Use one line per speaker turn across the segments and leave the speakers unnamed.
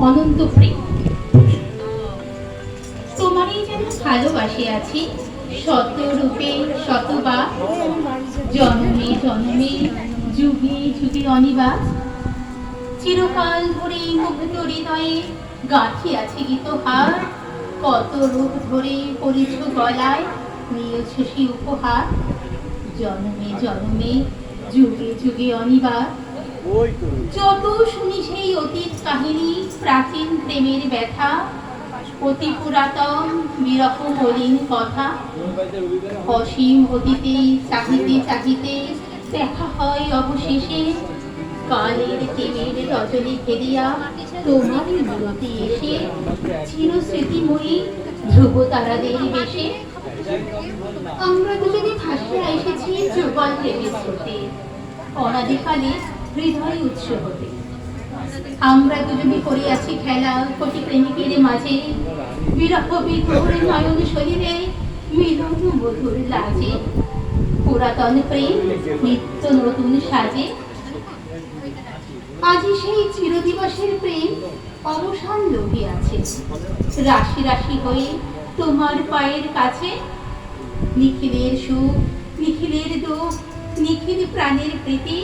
অনন্ত প্রেম। তোমারই যেন ভালোবাসে আছি শত রূপে শতবার, জনমে জনমে যুগে যুগে অনিবার। চিরকাল ধরে মুগ্ধ হৃদয়ে গাঁথি আছে গীতহার, কত রূপ ধরে পরিছ গলায় নিয়েছ সে উপহার। জনমে জনমে যুগে যুগে অনিবার। যত শুনি সেই অতীত কাহিনী, প্রাচীন প্রেমের ব্যথা, অতি পুরাতন বিরহ মলিন কথা। অসীম অতীতে চাহিতে চাহিতে দেখা হয় অবশেষে, কালের দেবের রজনী ফেরিয়া তোমারই বিরতি এসে, চির স্মৃতিময়ী ধ্রুব তারাদের বেশে। আমরা দুজনে ভাসিয়া এসেছি যুগল প্রেমের স্রোতে, অনাদিকালে হৃদয় উৎস হতে। আমরা দুজনে করিয়াছি খেলা কোটি প্রেমিকের মাঝে, বিরহ বিধুর নয়ন শরীরে মিলন মধুর লাজে। পুরাতন প্রেম নিত্য নতুন সাজে, আজি সেই চিরদিবসের প্রেম অবসান লভিয়াছে। রাশি রাশি হয়ে তোমার পায়ের কাছে, নিখিলের সুখ নিখিলের দুঃখ নিখিল প্রাণের প্রীতি,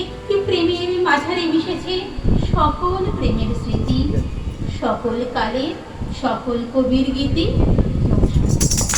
একটি প্রেমের মাঝারে মিশেছে সকল প্রেমের স্মৃতি, সকল কালের সকল কবির গীতি।